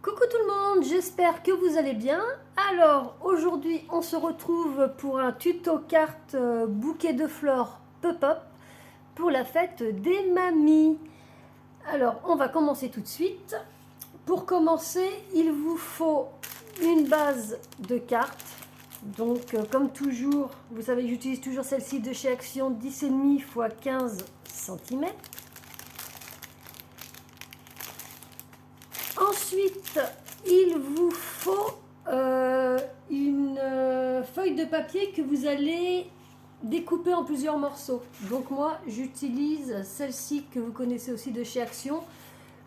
Coucou tout le monde, j'espère que vous allez bien. Alors aujourd'hui on se retrouve pour un tuto carte bouquet de fleurs pop-up pour la fête des mamies. Alors on va commencer tout de suite. Pour commencer il vous faut une base de cartes. Donc comme toujours, vous savez j'utilise toujours celle-ci de chez Action 10,5 x 15 cm. Ensuite, il vous faut une feuille de papier que vous allez découper en plusieurs morceaux. Donc moi, j'utilise celle-ci que vous connaissez aussi de chez Action.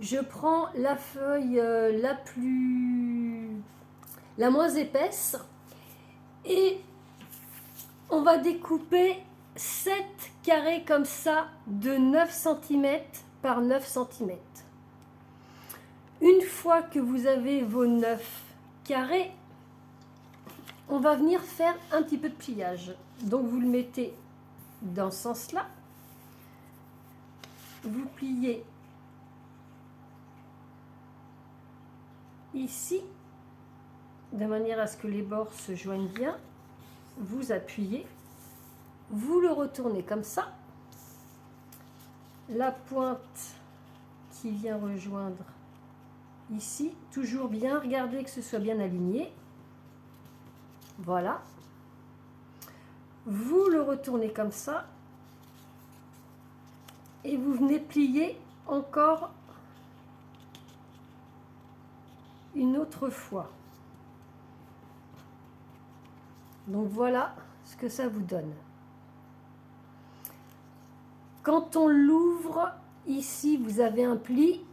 Je prends la feuille la moins épaisse et on va découper 7 carrés comme ça de 9 cm par 9 cm. Une fois que vous avez vos 9 carrés, on va venir faire un petit peu de pliage. Donc vous le mettez dans ce sens-là. Vous pliez ici, de manière à ce que les bords se joignent bien. Vous appuyez, vous le retournez comme ça. La pointe qui vient rejoindre ici, toujours bien, regardez que ce soit bien aligné. Voilà. Vous le retournez comme ça. Et vous venez plier encore une autre fois. Donc voilà ce que ça vous donne. Quand on l'ouvre, ici vous avez un pli.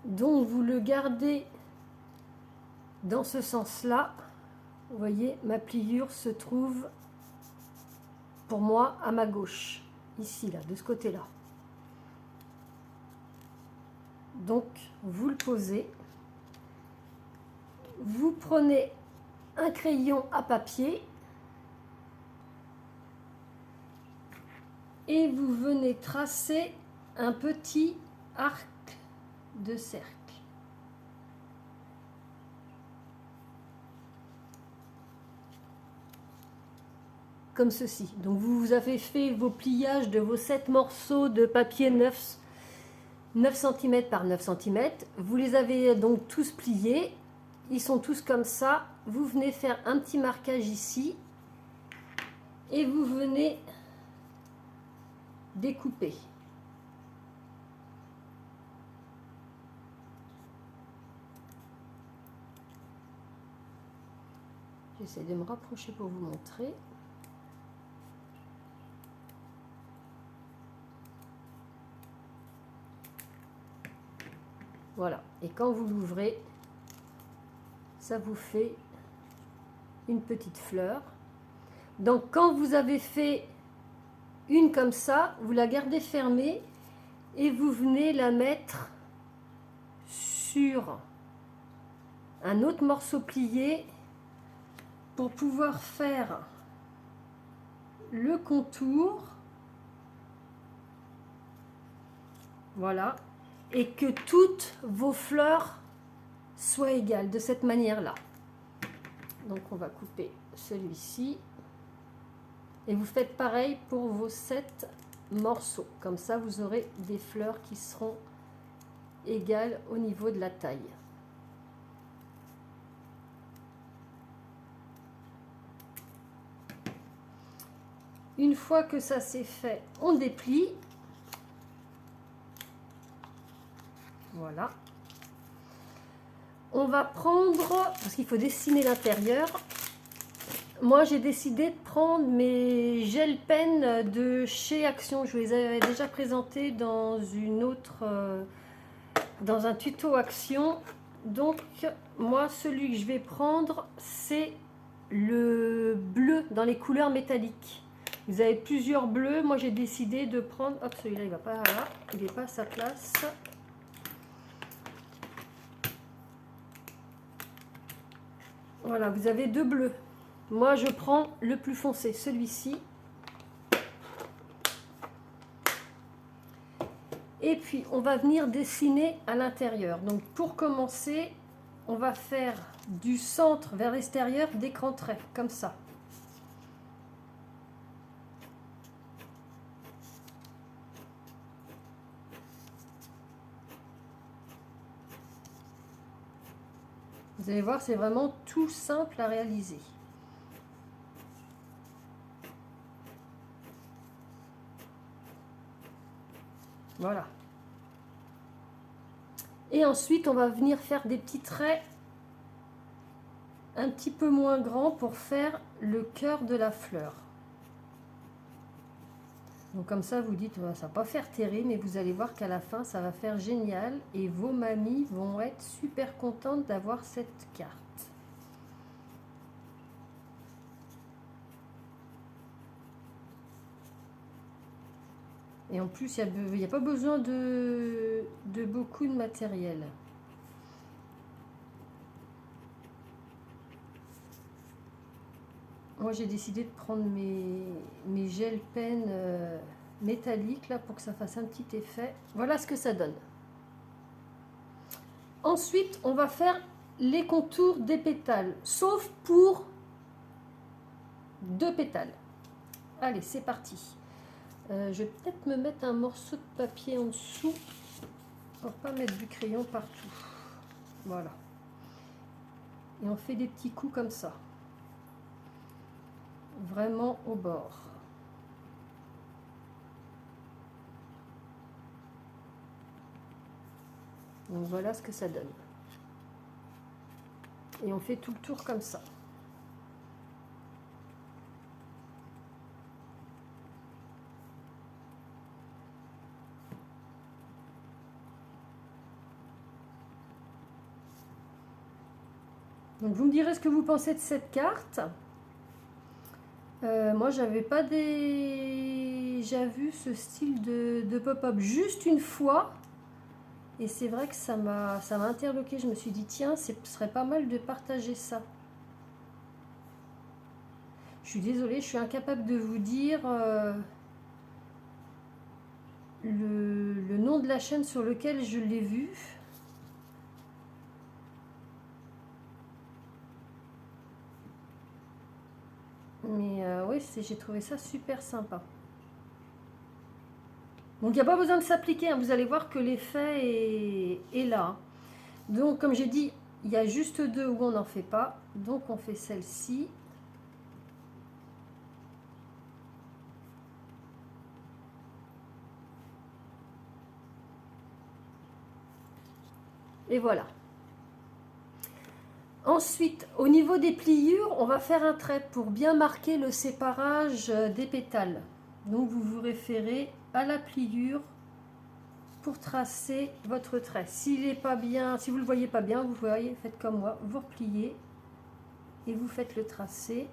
Donc vous le gardez dans ce sens-là. Vous voyez, ma pliure se trouve pour moi à ma gauche, ici, là, de ce côté-là. Donc vous le posez. Vous prenez un crayon à papier et vous venez tracer un petit arc de cercle. Comme ceci. Donc vous avez fait vos pliages de vos 7 morceaux de papier 9 cm par 9 cm. Vous les avez donc tous pliés. Ils sont tous comme ça. Vous venez faire un petit marquage ici. Et vous venez découper. J'essaie de me rapprocher pour vous montrer. Voilà. Et quand vous l'ouvrez, ça vous fait une petite fleur. Donc quand vous avez fait une comme ça, vous la gardez fermée et vous venez la mettre sur un autre morceau plié pour pouvoir faire le contour. Voilà. Et que toutes vos fleurs soient égales de cette manière-là. Donc on va couper celui-ci. Et vous faites pareil pour vos 7 morceaux. Comme ça, vous aurez des fleurs qui seront égales au niveau de la taille. Une fois que ça c'est fait, on déplie. Voilà. On va prendre, parce qu'il faut dessiner l'intérieur. Moi, j'ai décidé de prendre mes gel pen de chez Action. Je vous les avais déjà présentés dans dans un tuto Action. Donc, moi, celui que je vais prendre, c'est le bleu dans les couleurs métalliques. Vous avez plusieurs bleus. Moi, j'ai décidé de prendre... Hop, celui-là, il va pas là. Il n'est pas à sa place. Voilà, vous avez 2 bleus. Moi, je prends le plus foncé, celui-ci. Et puis on va venir dessiner à l'intérieur. Donc pour commencer, on va faire du centre vers l'extérieur des grands traits, comme ça. Vous allez voir, c'est vraiment tout simple à réaliser. Voilà. Et ensuite, on va venir faire des petits traits un petit peu moins grands pour faire le cœur de la fleur. Donc comme ça, vous dites, ça va pas faire terrible, mais vous allez voir qu'à la fin, ça va faire génial. Et vos mamies vont être super contentes d'avoir cette carte. Et en plus, il n'y a pas besoin de beaucoup de matériel. Moi, j'ai décidé de prendre mes gel pen métalliques là pour que ça fasse un petit effet. Voilà ce que ça donne. Ensuite, on va faire les contours des pétales, sauf pour 2 pétales. Allez, c'est parti. Je vais peut-être me mettre un morceau de papier en dessous pour pas mettre du crayon partout. Voilà. Et on fait des petits coups comme ça. Vraiment au bord. Donc voilà ce que ça donne. Et on fait tout le tour comme ça. Donc vous me direz ce que vous pensez de cette carte. Moi j'avais pas déjà vu ce style de pop-up juste une fois. Et c'est vrai que ça m'a interloqué. Je me suis dit, tiens, ce serait pas mal de partager ça. Je suis désolée, je suis incapable de vous dire le nom de la chaîne sur lequel je l'ai vu. Mais oui, j'ai trouvé ça super sympa. Donc il n'y a pas besoin de s'appliquer, hein. Vous allez voir que l'effet est là. Donc comme j'ai dit, il y a juste 2 où on n'en fait pas. Donc on fait celle-ci. Et voilà. Ensuite, au niveau des pliures, on va faire un trait pour bien marquer le séparage des pétales. Donc vous vous référez à la pliure pour tracer votre trait. S'il n'est pas bien, si vous ne le voyez pas bien, vous voyez, faites comme moi, vous repliez et vous faites le tracé.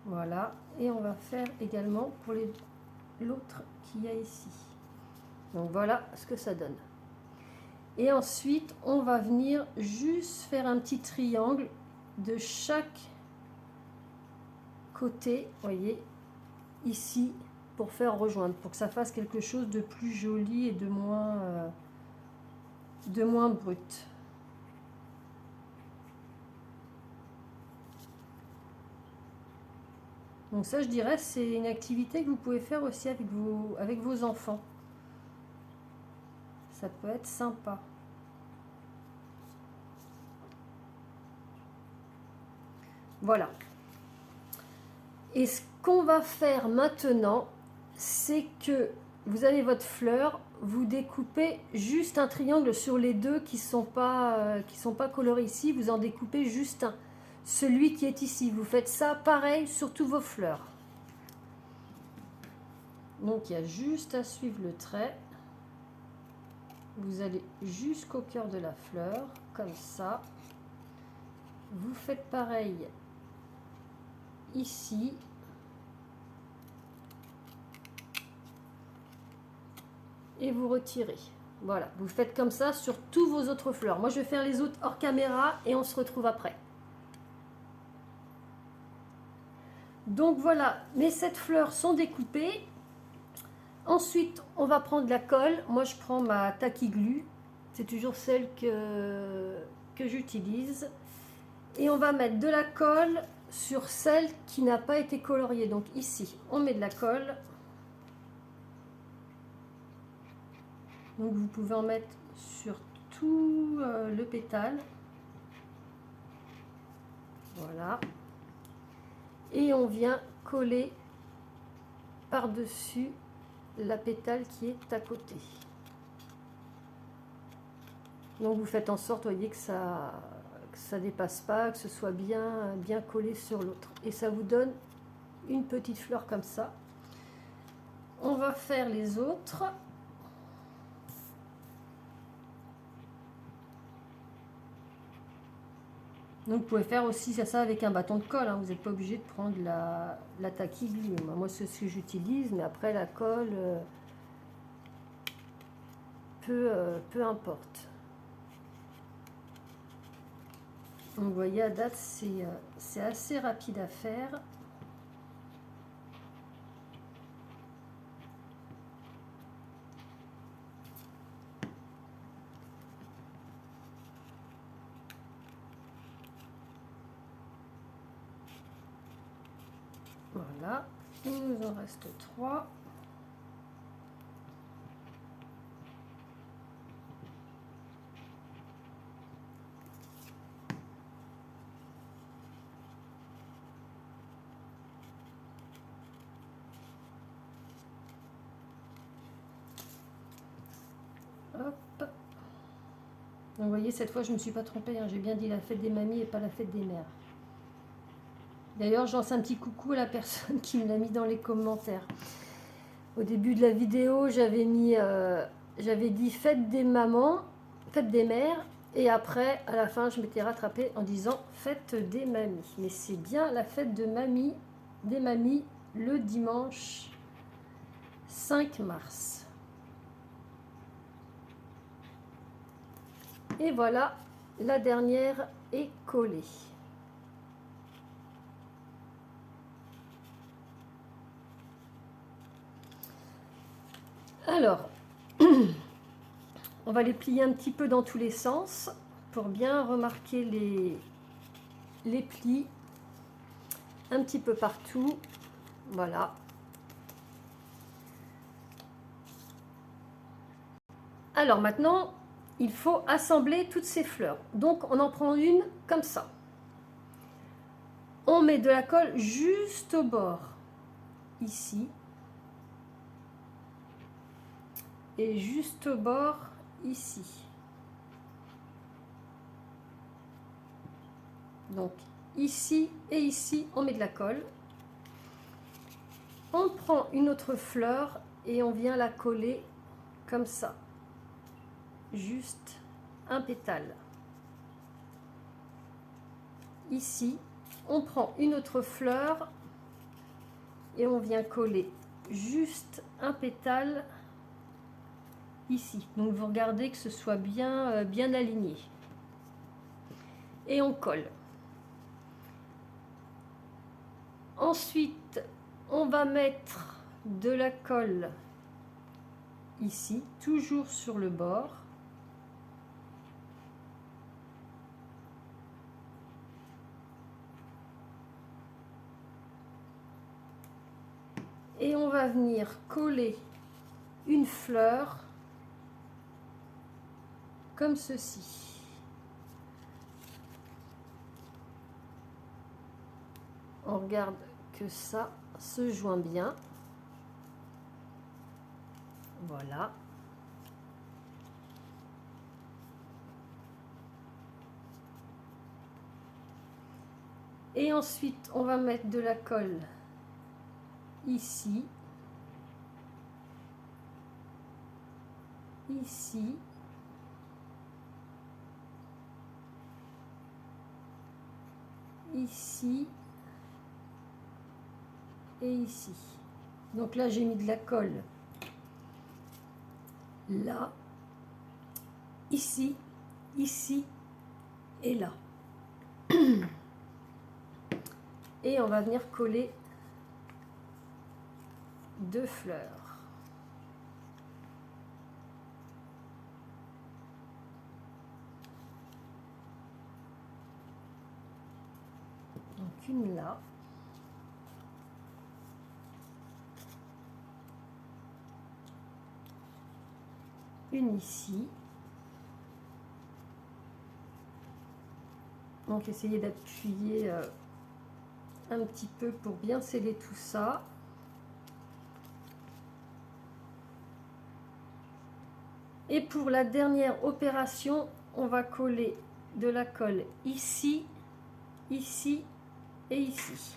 Voilà, et on va faire également pour l'autre qu'il y a ici. Donc voilà ce que ça donne. Et ensuite, on va venir juste faire un petit triangle de chaque côté, voyez, ici, pour faire rejoindre, pour que ça fasse quelque chose de plus joli et de moins brut. Donc ça, je dirais, c'est une activité que vous pouvez faire aussi avec vos enfants. Ça peut être sympa. Voilà. Et ce qu'on va faire maintenant, c'est que vous avez votre fleur, vous découpez juste un triangle sur les 2 qui sont pas colorés ici, vous en découpez juste un. Celui qui est ici, vous faites ça pareil sur tous vos fleurs. Donc il y a juste à suivre le trait. Vous allez jusqu'au cœur de la fleur, comme ça. Vous faites pareil ici. et vous retirez. Voilà, vous faites comme ça sur tous vos autres fleurs. Moi, je vais faire les autres hors caméra et on se retrouve après. Donc voilà, mes 7 fleurs sont découpées. Ensuite, on va prendre la colle. Moi, je prends ma Tacky Glue. C'est toujours celle que j'utilise. Et on va mettre de la colle sur celle qui n'a pas été coloriée. Donc ici, on met de la colle. Donc vous pouvez en mettre sur tout le pétale. Voilà. Et on vient coller par-dessus la pétale qui est à côté. Donc vous faites en sorte, voyez, que ça dépasse pas, que ce soit bien collé sur l'autre. Et ça vous donne une petite fleur comme ça. On va faire les autres. Donc vous pouvez faire aussi ça avec un bâton de colle, hein. Vous n'êtes pas obligé de prendre la Tacky Glue. Moi c'est ce que j'utilise, mais après la colle, peu importe. Donc vous voyez, à date c'est assez rapide à faire. Voilà, il nous en reste 3. Hop. Donc vous voyez, cette fois je ne me suis pas trompée, hein. J'ai bien dit la fête des mamies et pas la fête des mères. D'ailleurs, je lance un petit coucou à la personne qui me l'a mis dans les commentaires. Au début de la vidéo, j'avais dit fête des mamans, fête des mères, et après, à la fin, je m'étais rattrapée en disant fête des mamies. Mais c'est bien la fête de mamie, des mamies, le dimanche 5 mars. Et voilà, la dernière est collée. Alors, on va les plier un petit peu dans tous les sens pour bien remarquer les plis un petit peu partout. Voilà. Alors maintenant, il faut assembler toutes ces fleurs. Donc on en prend une comme ça. On met de la colle juste au bord, ici. Et juste au bord, ici. Donc ici et ici, on met de la colle. On prend une autre fleur et on vient la coller comme ça. Juste un pétale. Ici, on prend une autre fleur et on vient coller juste un pétale ici. Donc vous regardez que ce soit bien aligné. Et on colle. Ensuite, on va mettre de la colle ici, toujours sur le bord. Et on va venir coller une fleur comme ceci. On regarde que ça se joint bien. Voilà. Et ensuite, on va mettre de la colle ici, ici, ici et ici. Donc là, j'ai mis de la colle là, ici, ici et là. Et on va venir coller 2 fleurs. Donc une là. Une ici. Donc essayez d'appuyer un petit peu pour bien sceller tout ça. Et pour la dernière opération, on va coller de la colle ici, ici et ici.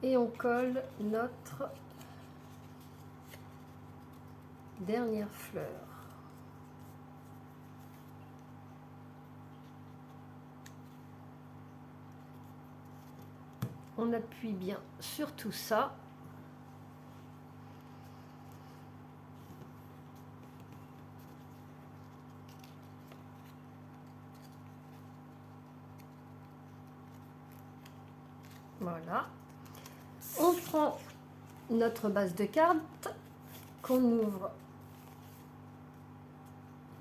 Et on colle notre dernière fleur. On appuie bien sur tout ça. Voilà. On prend notre base de cartes qu'on ouvre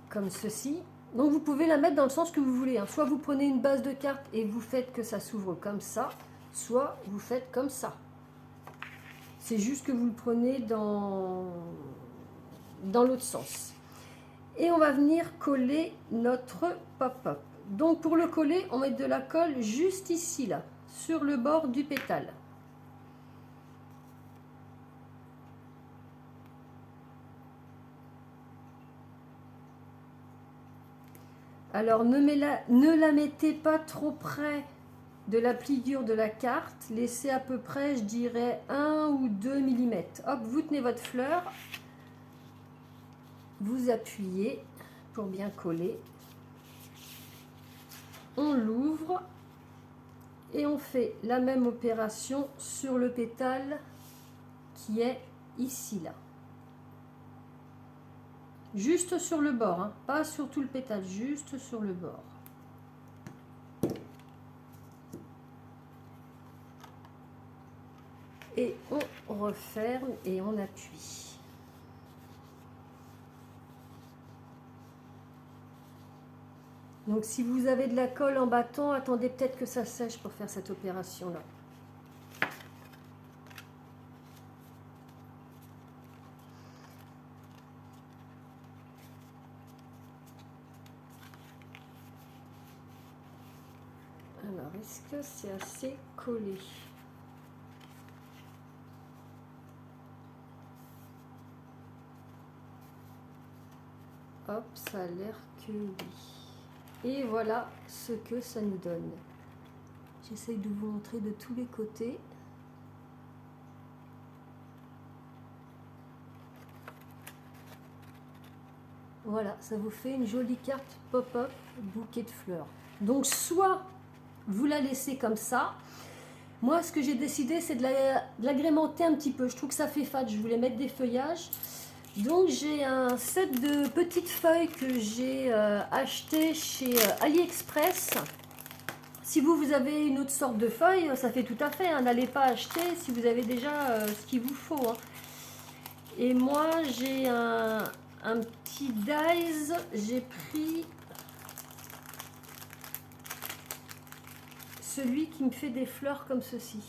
comme ceci. Donc vous pouvez la mettre dans le sens que vous voulez, hein. Soit vous prenez une base de cartes et vous faites que ça s'ouvre comme ça, soit vous faites comme ça. C'est juste que vous le prenez dans l'autre sens. Et on va venir coller notre pop-up. Donc pour le coller, on met de la colle juste ici, là, sur le bord du pétale. Alors ne la mettez pas trop près de la pliure de la carte, laissez à peu près, je dirais, 1 ou 2 mm. Hop, vous tenez votre fleur, vous appuyez pour bien coller. On l'ouvre et on fait la même opération sur le pétale qui est ici, là. Juste sur le bord, hein, pas sur tout le pétale, juste sur le bord. Et on referme et on appuie. Donc si vous avez de la colle en battant, attendez peut-être que ça sèche pour faire cette opération-là. Alors, est-ce que c'est assez collé? Hop, ça a l'air que oui. Et voilà ce que ça nous donne. J'essaye de vous montrer de tous les côtés. Voilà, ça vous fait une jolie carte pop-up bouquet de fleurs. Donc soit vous la laissez comme ça. Moi, ce que j'ai décidé, c'est de l'agrémenter un petit peu. Je trouve que ça fait fade. Je voulais mettre des feuillages. Donc, j'ai un set de petites feuilles que j'ai acheté chez AliExpress. Si vous avez une autre sorte de feuille, ça fait tout à fait. Hein. N'allez pas acheter si vous avez déjà ce qu'il vous faut. Hein. Et moi, j'ai un petit dies. J'ai pris celui qui me fait des fleurs comme ceci.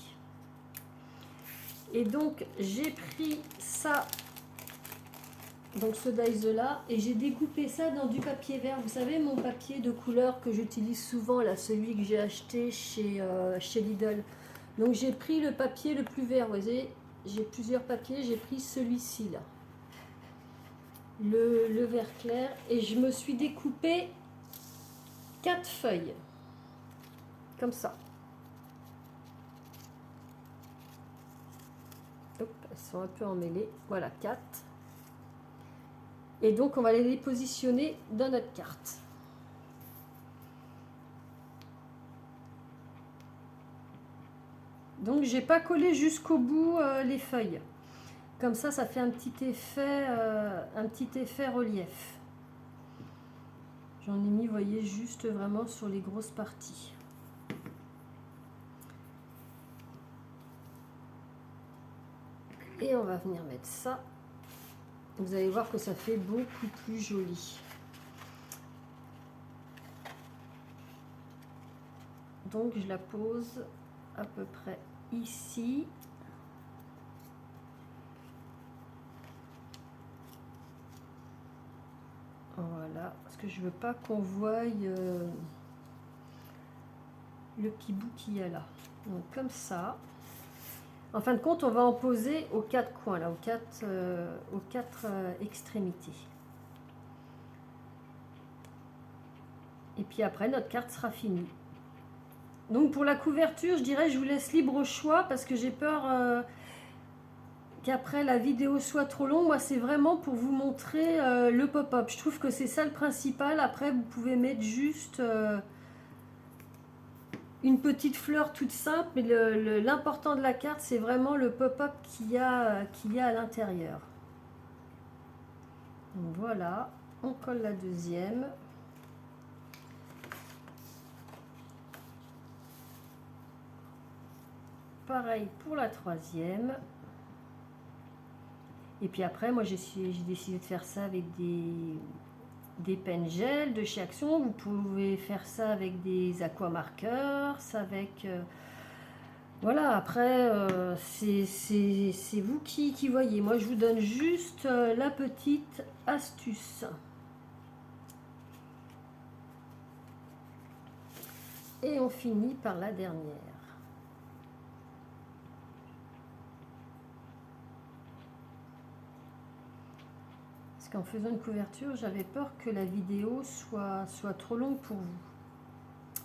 Et donc j'ai pris ça, donc ce dies là, et j'ai découpé ça dans du papier vert. Vous savez, mon papier de couleur que j'utilise souvent, là, celui que j'ai acheté chez Lidl. Donc j'ai pris le papier le plus vert. Vous voyez, j'ai plusieurs papiers, j'ai pris celui-ci là, le vert clair, et je me suis découpé 4 feuilles comme ça. Hop, elles sont un peu emmêlées. Voilà, 4. Et donc on va les positionner dans notre carte. Donc j'ai pas collé jusqu'au bout les feuilles. Comme ça fait un petit effet relief. J'en ai mis, vous voyez, juste vraiment sur les grosses parties. Et on va venir mettre ça. Vous allez voir que ça fait beaucoup plus joli. Donc je la pose à peu près ici. Voilà, parce que je veux pas qu'on voie le petit bout qu'il y a là. Donc comme ça. En fin de compte, on va en poser aux 4 coins, là, aux quatre extrémités. Et puis après, notre carte sera finie. Donc pour la couverture, je dirais, je vous laisse libre choix parce que j'ai peur qu'après la vidéo soit trop longue. Moi, c'est vraiment pour vous montrer le pop-up. Je trouve que c'est ça le principal. Après, vous pouvez mettre juste une petite fleur toute simple, mais l'important de la carte, c'est vraiment le pop-up qu'il y a à l'intérieur. Donc voilà, on colle la deuxième. Pareil pour la troisième. Et puis après, moi j'ai décidé de faire ça avec des pens gel de chez Action. Vous pouvez faire ça avec des aquamarqueurs, ça avec voilà. Après c'est vous qui voyez. Moi je vous donne juste la petite astuce. Et on finit par la dernière. Qu'en faisant une couverture, j'avais peur que la vidéo soit trop longue pour vous.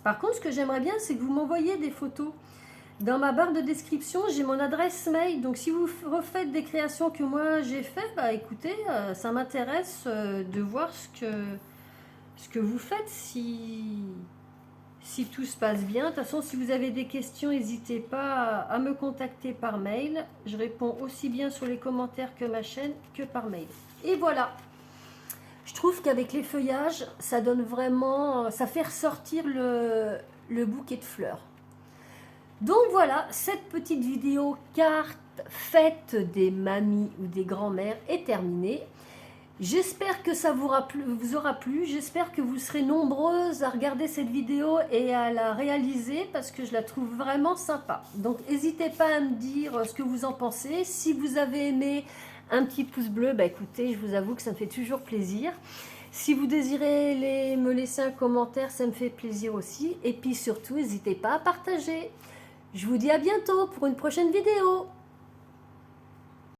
Par contre, ce que j'aimerais bien, c'est que vous m'envoyiez des photos. Dans ma barre de description, j'ai mon adresse mail. Donc, si vous refaites des créations que moi j'ai fait, bah écoutez, ça m'intéresse de voir ce que vous faites si tout se passe bien. De toute façon, si vous avez des questions, n'hésitez pas à me contacter par mail. Je réponds aussi bien sur les commentaires que ma chaîne que par mail. Et voilà, je trouve qu'avec les feuillages, ça donne vraiment, ça fait ressortir le bouquet de fleurs. Donc voilà, cette petite vidéo carte fête des mamies ou des grands-mères est terminée. J'espère que ça vous aura plu, j'espère que vous serez nombreuses à regarder cette vidéo et à la réaliser parce que je la trouve vraiment sympa. Donc n'hésitez pas à me dire ce que vous en pensez. Si vous avez aimé, un petit pouce bleu, bah écoutez, je vous avoue que ça me fait toujours plaisir. Si vous désirez me laisser un commentaire, ça me fait plaisir aussi. Et puis surtout, n'hésitez pas à partager. Je vous dis à bientôt pour une prochaine vidéo.